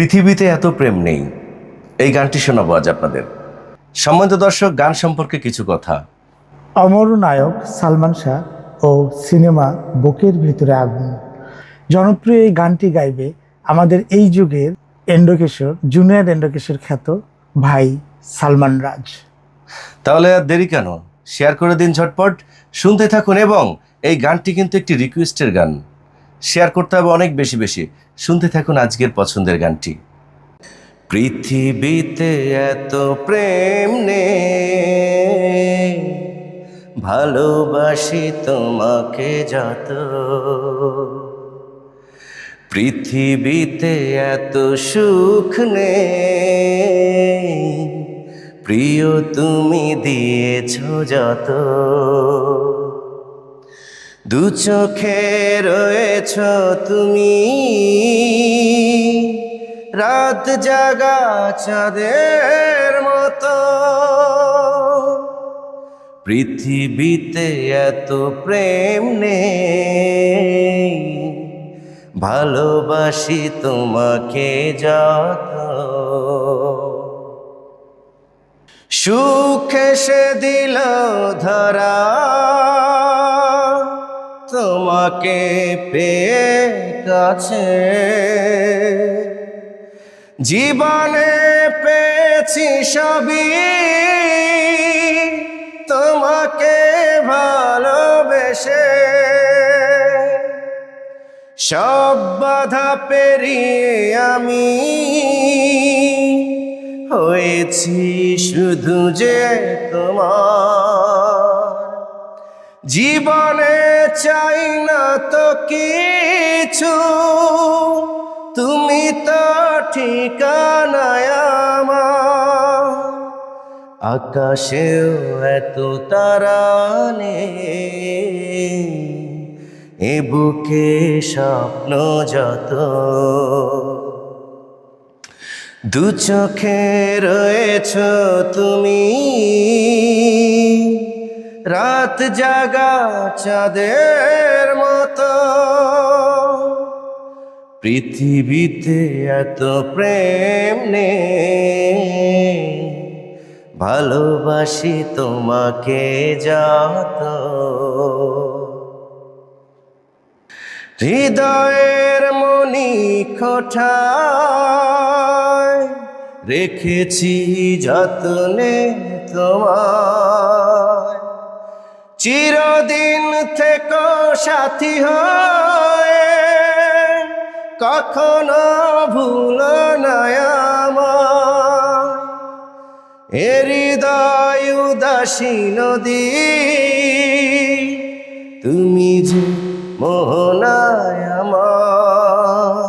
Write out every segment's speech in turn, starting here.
পৃথিবীতে এত প্রেম নেই, এই গানটি শোনাবো আজ আপনাদের। সম্মানিত দর্শক, গান সম্পর্কে কিছু কথা। অমর নায়ক সালমান শাহ ও সিনেমা বুকের ভিতরে আগুন জনপ্রিয় এই গানটি গাইবে আমাদের এই যুগের এন্ড্রকিশোর, জুনিয়র এন্ড্রকিশোর খ্যাত ভাই সালমান রাজ। তাহলে আর দেরি কেন, শেয়ার করে দিন ঝটপট, শুনতে থাকুন। এবং এই গানটি কিন্তু একটি রিকোয়েস্টের গান, শেয়ার করতে হবে অনেক বেশি বেশি। শুনতে থাকুন আজকের পছন্দের গানটি। পৃথিবীতে এত প্রেম নেই, ভালোবাসি তোমাকে যত। পৃথিবীতে এত সুখ নেই, প্রিয় তুমি দিয়েছ যত। দু চোখে রয়েছ তুমি, রাত জাগা চাঁদের মতো। পৃথিবীতে এত প্রেম নেই, ভালোবাসি তোমাকে যত। সুখ এসে দিল ধরা, তোমাকে পেয়ে কাছে। জীবনে পেয়েছি সবই, তোমাকে ভালোবেসে। সব বাধা পেরিয়ে আমি হয়েছি শুধু যে তোমার। জীবনে চাই না তো কিছু, তুমি তো ঠিকানায় আমার। আকাশেও এত তারা নেই, এ বুকে স্বপ্ন যত। দু চোখে রয়েছ তুমি, রাত জাগা চাঁদের মতো। পৃথিবীতে এত প্রেম নেই, ভালোবাসি তোমাকে যত। হৃদয়ের মনি কোঠায় রেখেছি যত্নে তোমায়। চিরদিন থেকো সাথী হয়ে, কখনো ভুলো না আমায়। এ হৃদয় উদাসী নদী, তুমি যে মোহনায় আমার।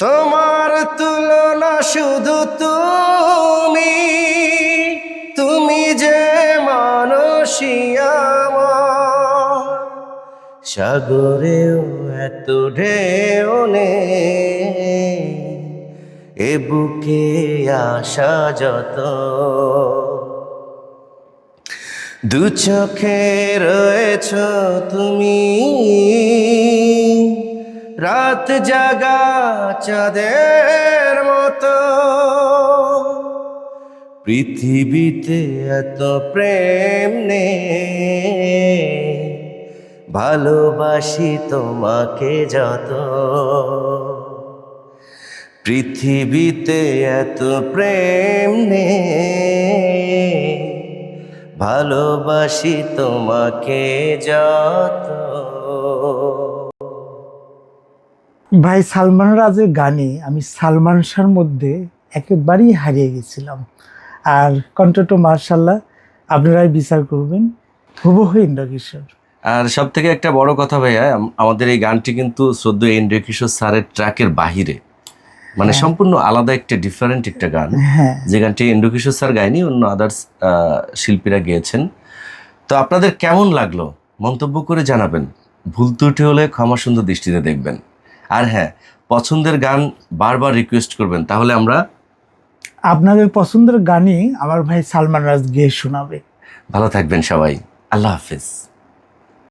তোমার তুলনা শুধু তুমি, তুমি যে মানসী আমার। সাগরেও এত ঢেউ নেই, এ বুকে আসা যত। দু চোখে রয়েছ তুমি, রাত জাগা চাঁদের মতো। পৃথিবীতে এত প্রেম নেই, ভালোবাসি তোমাকে যত। পৃথিবীতে এত প্রেম নেই, ভালোবাসি তোমাকে যত। ভাই সালমান রাজের গানে আমি সালমান শাহর মধ্যে একেবারেই হারিয়ে গেছিলাম। আর কণ্ঠটা মার্শাল্লাহ, আপনারাই বিচার করবেন, হুবহু এন্ড্রকিশোর। আর সব থেকে একটা বড় কথা ভাইয়া, আমাদের এই গানটি কিন্তু শ্রদ্ধেয় এন্ড্রকিশোর স্যারের ট্র্যাকের বাহিরে, মানে সম্পূর্ণ আলাদা একটা ডিফারেন্ট একটা গান। হ্যাঁ, যে গানটি এন্ড্রকিশোর স্যার গায়নি, অন্য আদার্স শিল্পীরা গেয়েছেন। তো আপনাদের কেমন লাগলো মন্তব্য করে জানাবেন। ভুল ত্রুটি হলে ক্ষমা সুন্দর দৃষ্টিতে দেখবেন। আর হ্যাঁ, পছন্দের গান বারবার রিকোয়েস্ট করবেন, তাহলে আমরা আপনাদের পছন্দের গানই আমার ভাই সালমান রাজ গেয়ে শোনাবে। ভালো থাকবেন সবাই। আল্লাহ হাফেজ।